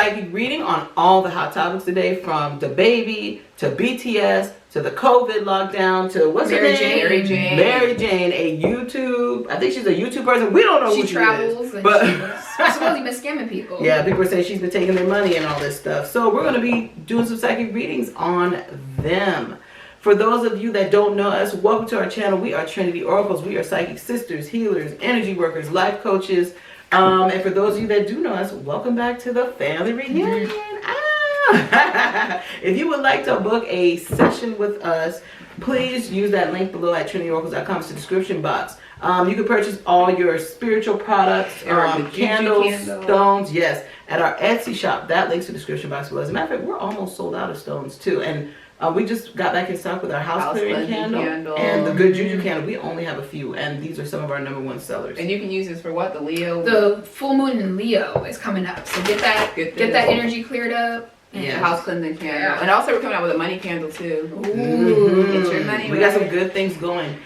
psychic reading on all the hot topics today, from the baby to BTS to the COVID lockdown to what's her name? Mary Jane, a YouTube. I think she's a YouTube person. We don't know who she travels, but she's supposedly been scamming people. Yeah, people are saying she's been taking their money and all this stuff. So we're gonna be doing some psychic readings on them. For those of you that don't know us, welcome to our channel. We are Trinity Oracles. We are psychic sisters, healers, energy workers, life coaches. And for those of you that do know us, welcome back to the family reunion. If you would like to book a session with us, please use that link below at trinityoracles.com. It's the description box. You can purchase all your spiritual products, candles, stones, yes, at our Etsy shop. That link's in the description box below. As a matter of fact, we're almost sold out of stones too. And we just got back in stock with our house clearing candle and the good juju candle. We only have a few, and these are some of our #1 sellers. And you can use this for what? The Leo? The full moon in Leo is coming up, so get that energy cleared up. Yeah, house cleansing candle. Yeah. And also we're coming out with a money candle too. Ooh. Get your money. We got some good things going.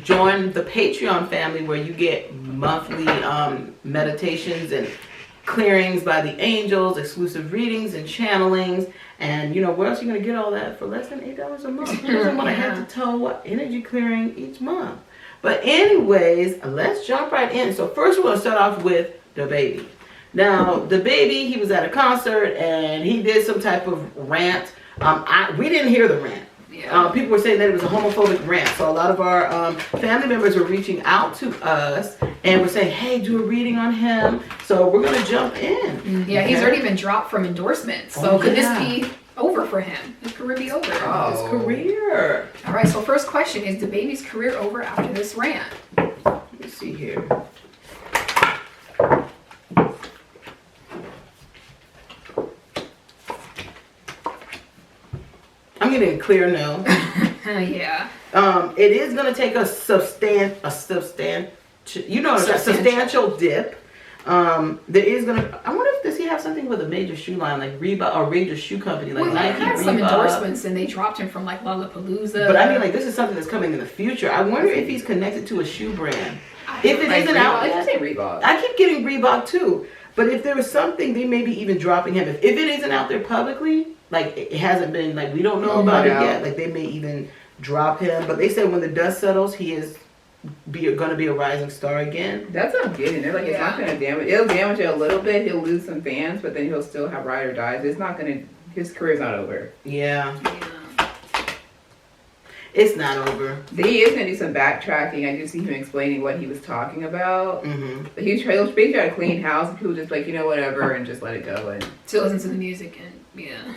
Join the Patreon family where you get monthly meditations and clearings by the angels, exclusive readings and channelings. And you know, where else are you going to get all that for less than $8 a month? You don't want to have to toe energy clearing each month. But anyways, let's jump right in. So first we're going to start off with the baby. Now, the baby, he was at a concert and he did some type of rant. We didn't hear the rant. Yeah. People were saying that it was a homophobic rant. So a lot of our family members were reaching out to us and were saying, hey, do a reading on him. So we're going to jump in. Yeah, he's already been dropped from endorsements. So could this be over for him? His career be over? His career. All right, so first question, is the baby's career over after this rant? Let me see here. I'm getting a clear no. Yeah. It is going to take a substantial dip. There is going to, I wonder if does he have something with a major shoe line like Reebok or major shoe company like Nike, he had Reebok. Some endorsements and they dropped him from like Lollapalooza. But I mean, like, this is something that's coming in the future. I wonder if he's connected to a shoe brand. If it isn't out yet, I say Reebok. I keep getting Reebok too. But if there was something, they may be even dropping him. If it isn't out there publicly, like it hasn't been, like we don't know about it yet. Like they may even drop him. But they said when the dust settles, he is going to be a rising star again. That's what I'm getting. They're like, it's not going to damage. It'll damage it a little bit. He'll lose some fans, but then he'll still have ride or dies. It's not going to. His career's not over. Yeah. It's not over. He is going to do some backtracking. I do see him explaining what he was talking about. But he'll basically try to clean house, and people just like, you know, whatever, and just let it go. And to listen to the music and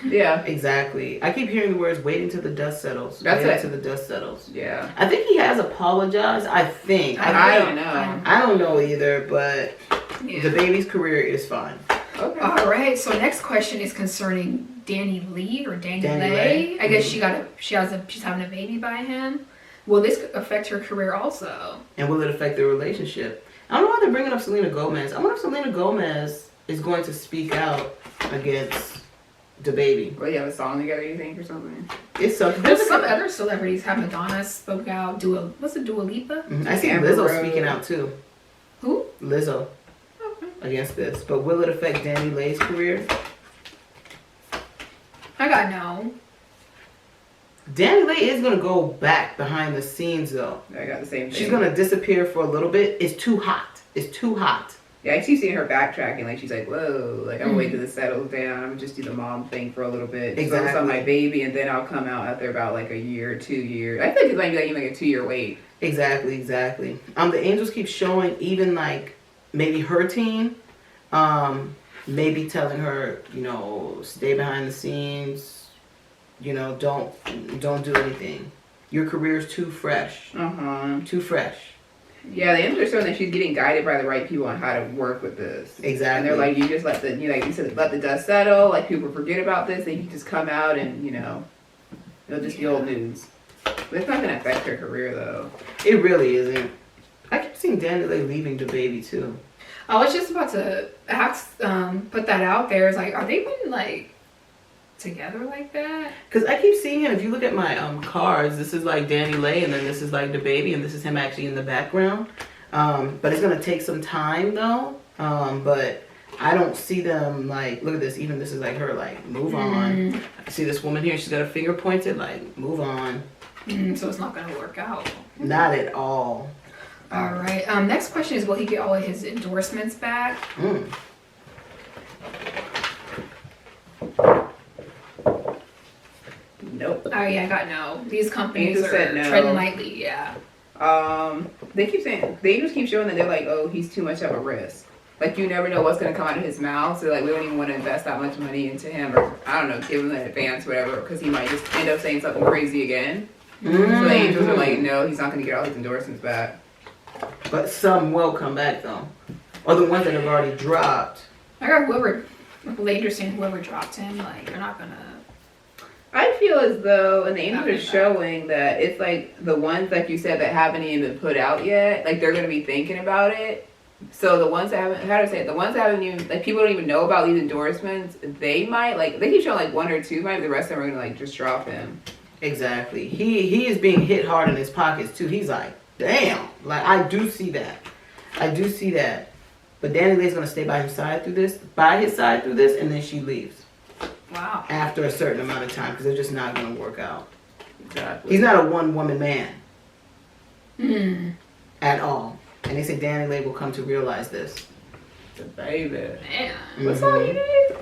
yeah, exactly. I keep hearing the words "waiting till the dust settles." That's it. Till the dust settles. Yeah. I think he has apologized. I think. I don't know. I don't know either, but the baby's career is fine. Okay. All right. So next question is concerning Danny Lee or Danny Lay. I guess she's having a baby by him. Will this affect her career also? And will it affect their relationship? I don't know why they're bringing up Selena Gomez. I wonder if Selena Gomez is going to speak out against the baby. Well, you have a song together, you think, or something? It's something. There's some other celebrities have. Madonna spoke out. Dua Lipa? I see Lizzo speaking out too. Who? Lizzo. Against this. But will it affect Danny Lay's career? I got no. Danny Lay is going to go back behind the scenes though. I got the same thing. She's going to disappear for a little bit. It's too hot. It's too hot. Yeah, I keep seeing her backtracking. Like, she's like, whoa, like, I'm waiting till this settles down. I'm just do the mom thing for a little bit. Exactly. Focus on my baby, and then I'll come out after about, like, a year, 2 years. I think it might be, like, even like a 2-year wait. Exactly. The angels keep showing even, like, maybe her team, maybe telling her, you know, stay behind the scenes, you know, don't do anything. Your career's too fresh. Too fresh. Yeah, the angels are showing that she's getting guided by the right people on how to work with this. Exactly. And they're like, you just let the, you know, like you said, let the dust settle. Like, people forget about this. They can just come out and, you know, it'll just be old news. But it's not going to affect her career, though. It really isn't. I keep seeing Danny Lay leaving the baby, too. I was just about to put that out there. It's like, are they been, like, together like that? Because I keep seeing him. If you look at my cards, this is like Danny Lay, and then this is like the baby, and this is him actually in the background. But it's gonna take some time though. But I don't see them like, look at this, even this is like her, like, move on. I see this woman here, she's got her finger pointed, like, move on. So it's not going to work out. Not at all. All right. Next question is, will he get all of his endorsements back? Nope. Oh yeah, I got no. These companies Angel are said no. treading lightly. Yeah. They keep saying, they just keep showing that they're like, oh, he's too much of a risk. Like, you never know what's going to come out of his mouth. So, like, we don't even want to invest that much money into him, or, I don't know, give him an advance, whatever, because he might just end up saying something crazy again. So the angels are like, no, he's not going to get all his endorsements back. But some will come back, though. Or the ones that have already dropped. I got whoever, later saying whoever dropped him, like, they're not going to. I feel as though, and the angels are showing that it's like the ones, like you said, that haven't even been put out yet, like, they're going to be thinking about it. So the ones that haven't, how to say it, the ones that haven't even, like, people don't even know about these endorsements, they might, like, they keep showing like one or two, maybe the rest of them are gonna like just drop him. Exactly. He is being hit hard in his pockets too. He's like, damn. Like, I do see that. But Danny Lee's gonna stay by his side through this, and then she leaves. Wow. After a certain amount of time, because they're just not gonna work out. Exactly. He's not a one-woman man. At all. And they say Danny Lee will come to realize this. Baby. Man. What song he did?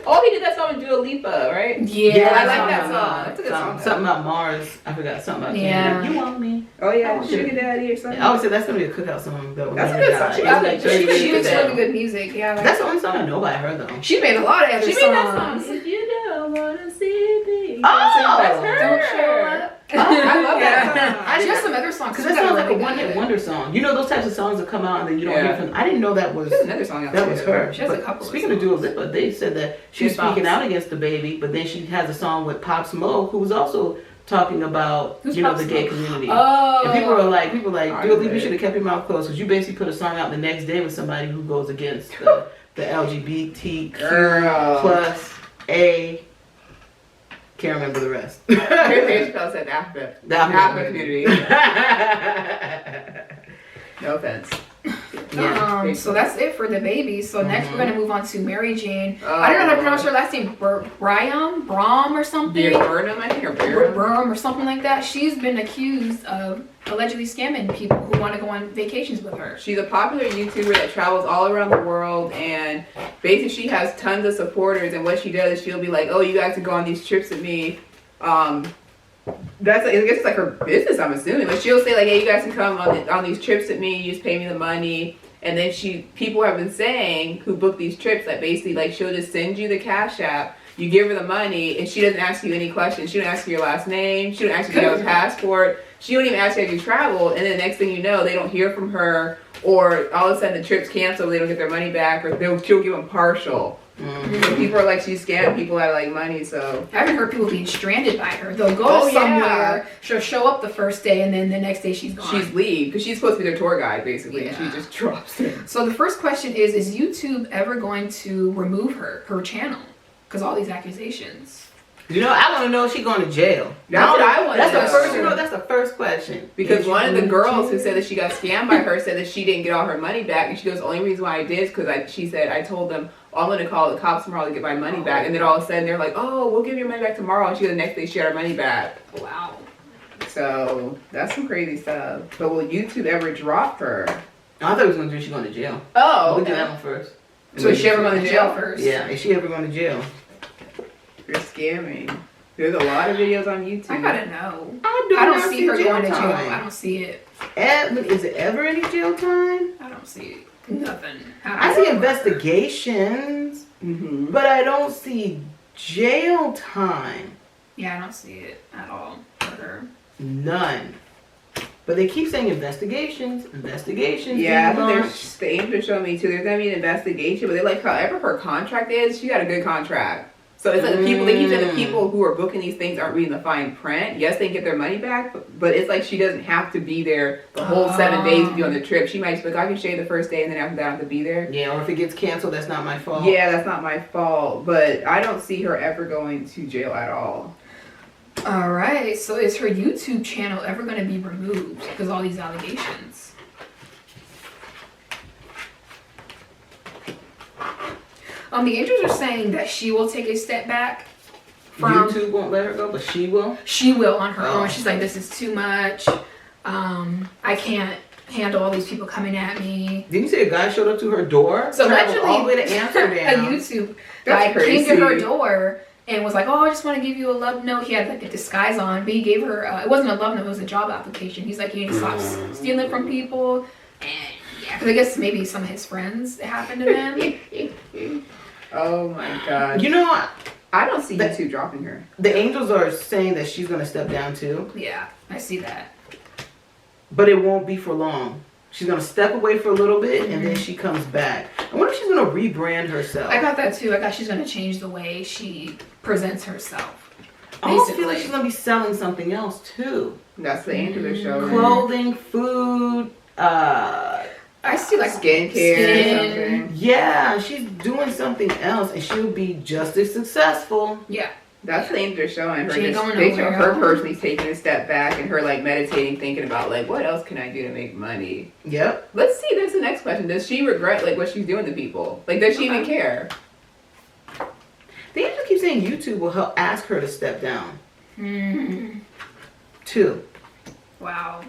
Oh, he did that song with Dua Lipa, right? Yeah, I like that song. That's a good song. Something about Mars. I forgot something about Yeah. You want me? Oh yeah, Sugar Daddy or something. I always say that's gonna be a cookout song. That's a good song. She makes really good music. Yeah. Like, that's the only song I know by her though. she made a lot of other songs. She made that song. If you don't wanna see me. Oh, that's her. Don't show up. I love that song. She has some other songs. Because that sounds like a one-hit wonder song. You know those types of songs that come out and then you don't hear from. I didn't know that was. There's another song out that was her. She has but a couple. Speaking of Dua Lipa, they said that she was speaking out against the baby, but then she has a song with Pop Smoke, who was also talking about the gay community. Oh. And people were like, Dua Lipa, you should have kept your mouth closed because you basically put a song out the next day with somebody who goes against the LGBTQ plus A. Can't remember the rest. Dave Chappelle said after. The Afro community. No offense. Yeah. So that's it for the baby. So next we're gonna move on to Mary Jane. I don't know how to pronounce her last name. Brom or something. Burnham, I think, or Brum or something like that. She's been accused of allegedly scamming people who want to go on vacations with her. She's a popular YouTuber that travels all around the world, and basically she has tons of supporters. And what she does is she'll be like, "Oh, you guys can go on these trips with me." That's, I guess it's like her business, I'm assuming. But she'll say like, "Hey, you guys can come on these trips with me. You just pay me the money." And then people have been saying who book these trips that basically like she'll just send you the CashApp. You give her the money, and she doesn't ask you any questions. She don't ask you your last name. She don't ask you if you have a passport. She don't even ask you if you traveled. And then the next thing you know, they don't hear from her, or all of a sudden the trip's canceled. They don't get their money back, or she'll give them partial. So people are like, she's scamming people out of like money. So I haven't heard people being stranded by her. They'll go to somewhere. She'll show up the first day, and then the next day she's gone. She's leave because she's supposed to be their tour guide basically, and she just drops it. So the first question is YouTube ever going to remove her channel because all these accusations? You know, I want to know if she's going to jail. That's what I want to know. That's the first question. Because one of the girls who said that she got scammed by her said that she didn't get all her money back, and she goes, the only reason why I did is because she said, I told them, I'm going to call the cops tomorrow to get my money back. And then all of a sudden they're like, oh, we'll give your money back tomorrow. And she goes, the next day she had her money back. Wow. So that's some crazy stuff. But will YouTube ever drop her? I thought it was going to do she's going to jail. Oh, We'll do that one first. So is she ever going to jail first? Yeah, is she ever going to jail? You're scamming. There's a lot of videos on YouTube. I gotta know. I don't see her going to jail. I don't see it. Is it ever any jail time? I don't see nothing. I see investigations, but I don't see jail time. Yeah, I don't see it at all for her. None. But they keep saying investigations. Yeah, but the angel showed me too. There's gonna be an investigation, but they're like, however her contract is, she got a good contract. So it's like the people, they keep saying the people who are booking these things aren't reading the fine print. Yes, they get their money back, but it's like she doesn't have to be there the whole 7 days to be on the trip. She might just be like, I can stay the first day and then after that I have to be there. Yeah, or if it gets canceled, that's not my fault. Yeah, that's not my fault. But I don't see her ever going to jail at all. All right, so is her YouTube channel ever going to be removed because of all these allegations? The angels are saying that she will take a step back. YouTube won't let her go, but she will? She will on her own. She's like, this is too much. I can't handle all these people coming at me. Didn't you say a guy showed up to her door? So traveled allegedly, all the way to Amsterdam. a YouTube guy came to her door and was like, oh, I just want to give you a love note. He had like a disguise on, but he gave her, it wasn't a love note, it was a job application. He's like, you need to stop stealing from people. And yeah, because I guess maybe some of his friends, it happened to them. Oh my God. You know, I don't see YouTube dropping her. the angels are saying that she's going to step down too. Yeah, I see that. But it won't be for long. She's going to step away for a little bit and then she comes back. I wonder if she's going to rebrand herself. I got that too. I got she's going to change the way she presents herself. I almost feel like she's going to be selling something else too. That's the angel they're showing. Clothing, food, I see like skincare or something. Yeah, she's doing something else and she'll be just as successful. Yeah. That's the angel they're showing her. She ain't going They show nowhere. her personally taking a step back and her like meditating, thinking about like, what else can I do to make money? Yep. Let's see. That's the next question. Does she regret like what she's doing to people? Like, does she even care? The angel keeps saying YouTube will help ask her to step down. Too. Wow.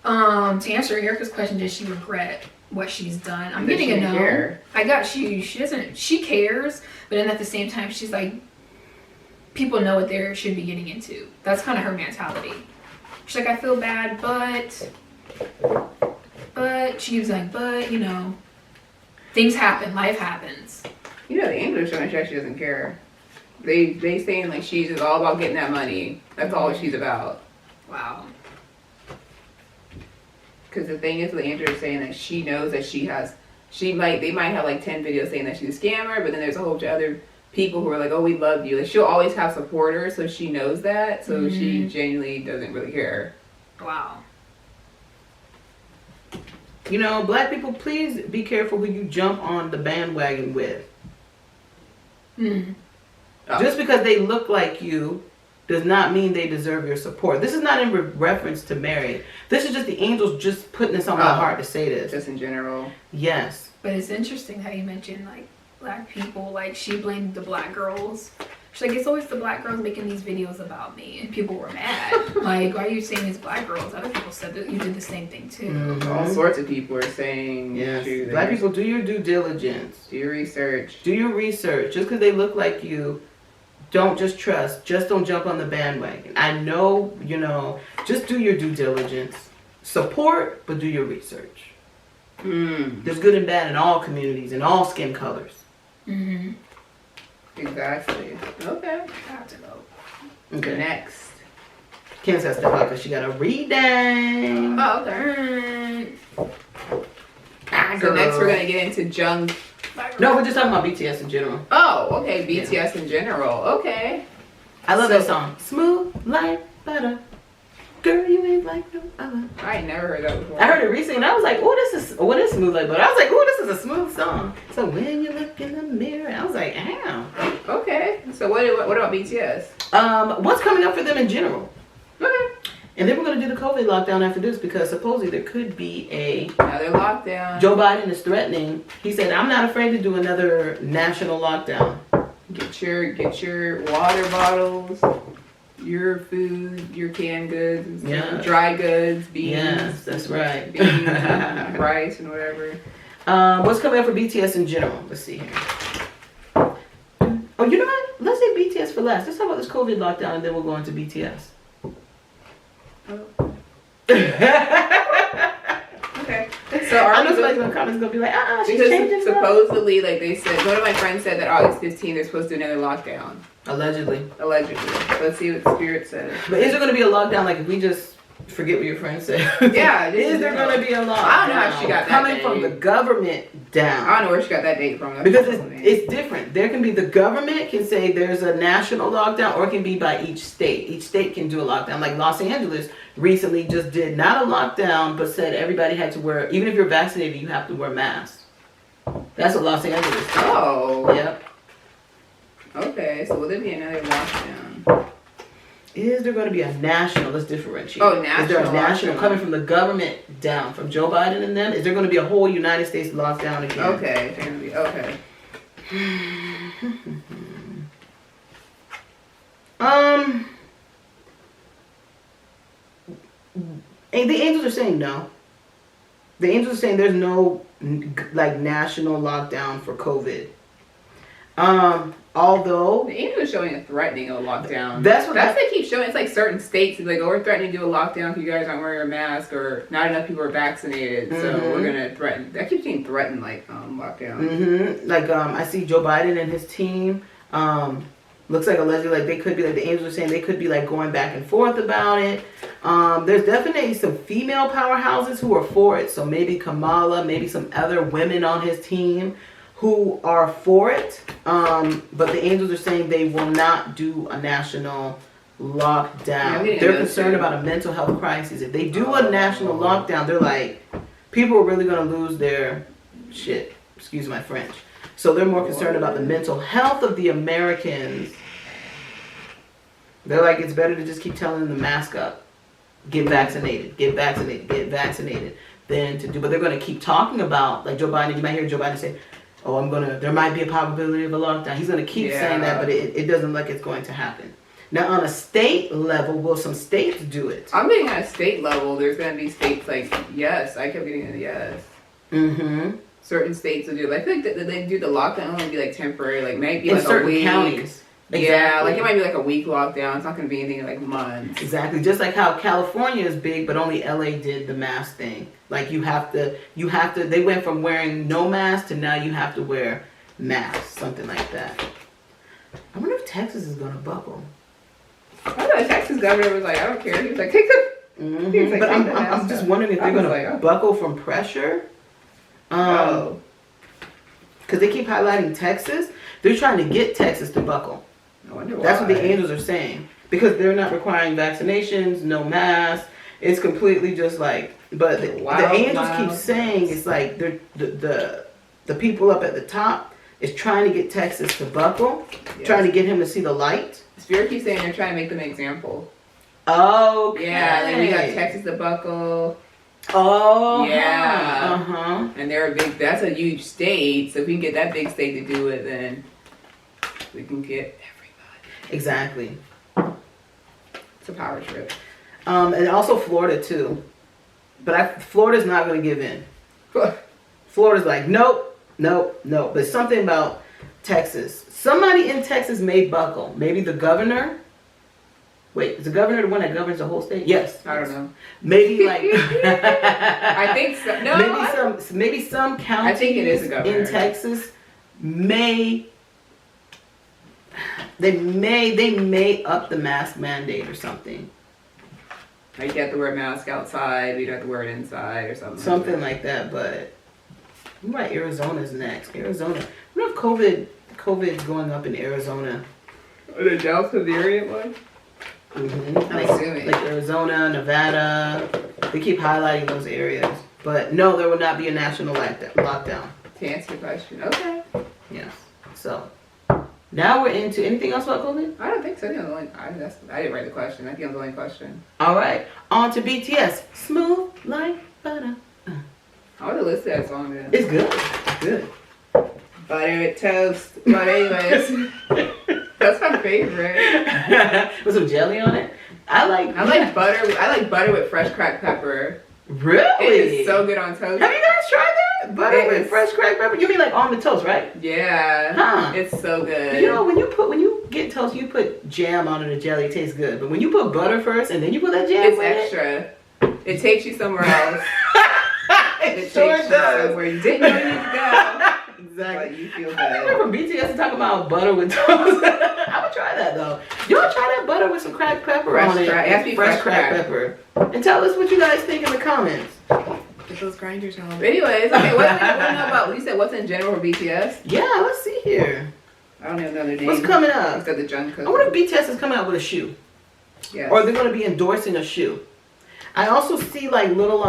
To answer Erica's question, does she regret what she's done? I'm Does getting she a no. care? I got she doesn't, she cares, but then at the same time she's like, people know what they should be getting into. That's kind of her mentality. She's like, I feel bad, but she was like, but you know, things happen, life happens. You know, the angel is showing she actually doesn't care. They saying like she's just all about getting that money. That's all she's about. Wow. Because the thing is, the angel is saying that she knows that they might have like 10 videos saying that she's a scammer, but then there's a whole bunch of other people who are like, oh, we love you. Like, she'll always have supporters, so she knows that. So she genuinely doesn't really care. Wow. You know, black people, please be careful who you jump on the bandwagon with. Just because they look like you does not mean they deserve your support. This is not in reference to Mary. This is just the angels just putting this on my heart to say this. Just in general. Yes. But it's interesting how you mentioned like black people. Like she blamed the black girls. She's like, it's always the black girls making these videos about me, and people were mad. Like, why are you saying it's black girls? Other people said that you did the same thing too. All sorts of people are saying, yes. Black people, do your due diligence. Do your research. Do your research. Just because they look like you, don't just trust. Just don't jump on the bandwagon. I know, you know, just do your due diligence. Support, but do your research. There's good and bad in all communities, in all skin colors. Exactly. Okay. I have to go. Okay. Next. Candace has to step out because she got a reading. Oh, okay. So Girl. next we're going to get into Jung. No, we're just talking about BTS in general. Oh, okay. BTS in general. Okay. I love that song. Smooth like butter. Girl, you ain't like no other. I ain't never heard that before. I heard it recently and I was like, oh, this is smooth like butter. I was like, oh, this is a smooth song. So when you look in the mirror, I was like, damn. Okay. So what about BTS? What's coming up for them in general? Okay. And then we're going to do the COVID lockdown after this because supposedly there could be another lockdown. Joe Biden is threatening. He said, I'm not afraid to do another national lockdown. Get your water bottles, your food, your canned goods, dry goods, beans. Yes, that's right. Beans, and rice, and whatever. What's coming up for BTS in general? Let's see here. Oh, you know what? Let's say BTS for last. Let's talk about this COVID lockdown and then we'll go into BTS. Oh. Okay. So I know somebody's in the comments gonna be like, she's changing because supposedly, like they said, one of my friends said that August 15th they're supposed to do another lockdown. Allegedly. Let's see what the Spirit says. But is there gonna be a lockdown like if we just forget what your friend said? Yeah. Is there gonna be a lockdown? I don't know how she got that coming date. from the government down. I don't know where she got that date from. Because it's different. There can be the government can say there's a national lockdown or it can be by each state. Each state can do a lockdown. Like Los Angeles recently just did not a lockdown but said everybody had to wear, even if you're vaccinated, you have to wear masks. That's what Los Angeles did. Oh. Yep. Okay, so will there be another lockdown? Is there going to be a national? Let's differentiate. Oh, national. Is there a national lockdown. coming from the government down, from Joe Biden and them? Is there going to be a whole United States lockdown again? Okay, they're gonna be okay. And the angels are saying no. The angels are saying there's no like national lockdown for COVID. Although The angels are showing a threatening of a lockdown. That's what they keep showing. It's like certain states like, oh, we're threatening to do a lockdown if you guys aren't wearing a mask or not enough people are vaccinated, so we're gonna threaten. I keep seeing threaten like lockdown. Like I see Joe Biden and his team. Looks like allegedly like they could be like the angels are saying they could be like going back and forth about it. There's definitely some female powerhouses who are for it. So maybe Kamala, maybe some other women on his team who are for it. But the angels are saying they will not do a national lockdown. Yeah, they're concerned about a mental health crisis. If they do a national lockdown, they're like, people are really going to lose their shit. Excuse my French. So they're more concerned about the mental health of the Americans. They're like, it's better to just keep telling them to mask up, get vaccinated, get vaccinated, get vaccinated, than to do. But they're going to keep talking about, like Joe Biden, you might hear Joe Biden say, oh, there might be a probability of a lockdown. He's going to keep saying that, but it doesn't look like it's going to happen. Now, on a state level, will some states do it? I'm getting at a state level. There's going to be states like, yes. I kept getting a yes. Mm-hmm. Certain states will do it. I think that they do the lockdown only be like temporary, like maybe In like certain a week. counties. Yeah, Exactly. like it might be like a week lockdown. It's not going to be anything like months. Exactly. Just like how California is big, but only LA did the mask thing. Like you have to, they went from wearing no mask to now you have to wear masks, something like that. I wonder if Texas is going to buckle. I thought the Texas governor was like, I don't care. He was like, take the. Mm-hmm. He was like, But take the I'm mask just off. wondering if they're I was going to like, oh. buckle from pressure. Because they keep highlighting Texas. They're trying to get Texas to buckle. I wonder why. That's what the angels are saying. Because they're not requiring vaccinations, no masks. It's completely just like, but the angels keep saying it's like they're, the people up at the top is trying to get Texas to buckle, trying to get him to see the light. Spirit keeps saying they're trying to make them an example. Okay. Yeah, like we got Texas to buckle. Oh. Yeah. Uh-huh. And they're a big, that's a huge state. So if we can get that big state to do it, then we can get everybody. Exactly. It's a power trip. And also Florida too. But Florida's not going to give in. Florida's like, nope. But something about Texas. Somebody in Texas may buckle. Maybe the governor. Wait, is the governor the one that governs the whole state? Yes. I don't know. Maybe like I think so. No, maybe some counties I think it is the governor. in Texas may up the mask mandate or something. Like you have to wear a mask outside, you don't have to wear it inside or something. Something like that, but right, Arizona's next. Arizona. I wonder if COVID's going up in Arizona. The Delta variant one? Mm-hmm. I'm assuming. Like Arizona, Nevada. They keep highlighting those areas. But no, there will not be a national lockdown. To answer your question. Okay. Yes. So now we're into anything else about COVID? I don't think so. I didn't write the question. I think I'm the only question. All right. On to BTS. Smooth like butter. I would have listed that song then. It's good. It's good. Butter with toast. But anyways. That's my favorite. With some jelly on it. I like butter. I like butter with fresh cracked pepper. Really? It is so good on toast. Have you guys tried that? Butter with fresh cracked pepper? You mean like on the toast, right? Yeah. Huh. It's so good. You know, when you get toast, you put jam on it, the jelly, it tastes good. But when you put butter first and then you put that jam it's extra. It takes you somewhere else. it sure takes does. You somewhere you didn't know you need to go. Exactly. But you feel I good. remember from BTS to talk about butter with toast. I would try that though. You want to try that butter with some cracked pepper on it? It has to be fresh cracked pepper. And tell us what you guys think in the comments. Get those grinders home. Anyways, okay, what do you know about? You said what's in general for BTS? Yeah, let's see here. I don't even know their name. What's coming up? Except the Jungkook. I wonder if BTS is coming out with a shoe. Yes. Or they're going to be endorsing a shoe. I also see like little,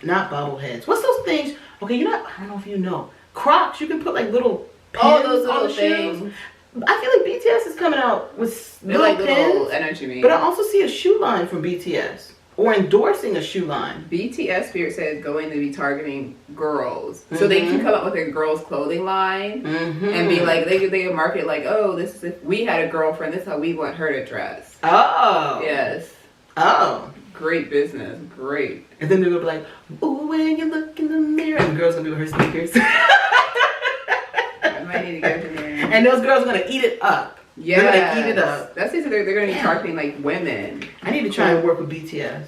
not bobbleheads. What's those things? Okay, I don't know if you know. Crocs, you can put like little pins those on little the things. shoes. I feel like BTS is coming out with They're little like pins, little energy me. but I also see a shoe line from BTS or endorsing a shoe line. BTS Spirit says going to be targeting girls, so they can come up with a girls' clothing line and be like, they can market like, oh, this is if we had a girlfriend, this is how we want her to dress. Oh. Yes. Oh. Great business. Great. And then they're gonna be like, ooh, when you look in the mirror, and the girl's gonna be with her sneakers. I might need to get in there. And those girls are gonna eat it up. Yeah. They're gonna eat it up. That's it. They're gonna be targeting like women. I need to try and work with BTS.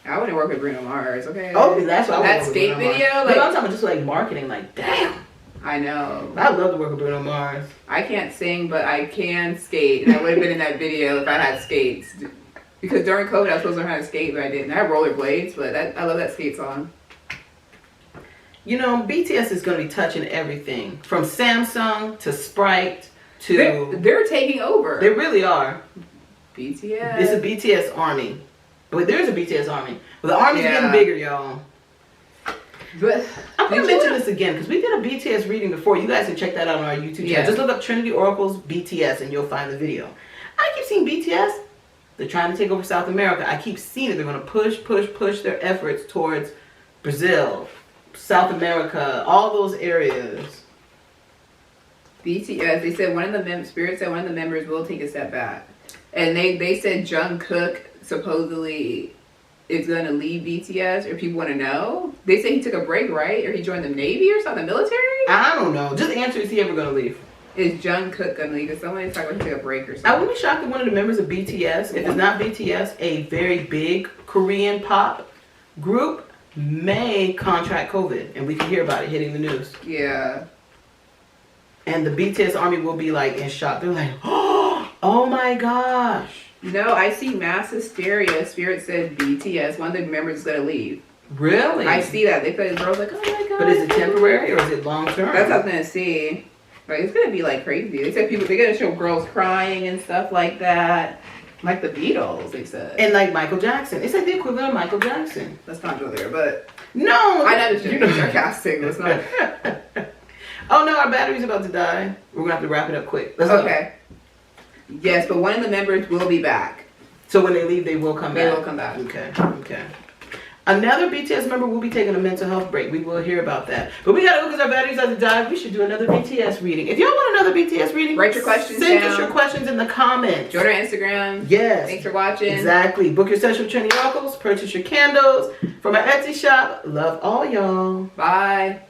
I wouldn't work with Bruno Mars. Okay. Oh, that's what I that want to skate work with Bruno video. Mars. Like, But I'm talking about just like marketing. Like, damn. I know. I'd love to work with Bruno Mars. I can't sing, but I can skate, and I would have been in that video if I had skates. Because during COVID, I was supposed to learn how to skate, but I didn't. I have rollerblades, but I love that skate song. You know, BTS is going to be touching everything from Samsung to Sprite to. They're taking over. They really are. BTS. It's a BTS army. But there's a BTS army. But the army's getting bigger, y'all. But I'm going to mention this again because we did a BTS reading before. You guys can check that out on our YouTube channel. Yeah. Just look up Trinity Oracles BTS and you'll find the video. I keep seeing BTS. They're trying to take over South America. I keep seeing it. They're going to push their efforts towards Brazil, South America, all those areas. BTS, they said Spirit said one of the members will take a step back. And they said Jungkook supposedly is going to leave BTS, or people want to know. They say he took a break, right? Or he joined the Navy or something, military? I don't know. Just answer, is he ever going to leave? Is Jungkook going to leave? Because someone is talking about he took a break or something. I wouldn't be shocked if one of the members of BTS, if it's not BTS, a very big Korean pop group may contract COVID, and we can hear about it hitting the news. Yeah. And the BTS army will be like in shock. They're like, oh my gosh. No, I see mass hysteria. Spirit said BTS. One of the members is going to leave. Really? I see that. They put the girls like, oh my god. But is it temporary or is it long term? That's what I was going to see. Like, it's going to be like crazy. They said they're going to show girls crying and stuff like that. Like the Beatles, they said. And like Michael Jackson. It's like the equivalent of Michael Jackson. Let's not go there, but. No. I know it's sarcastic. Let's not. Oh no, our battery's about to die. We're going to have to wrap it up quick. Let's Okay. Go. Yes, but one of the members will be back. So when they leave, they will come back? They will come back. Okay. Another BTS member will be taking a mental health break. We will hear about that. But we gotta go because our batteries about to die. We should do another BTS reading. If y'all want another BTS reading, write your questions Send down. us your questions in the comments. Join our Instagram. Yes. Thanks for watching. Exactly. Book your session with Trinity Oracles. Purchase your candles from our Etsy shop. Love all y'all. Bye.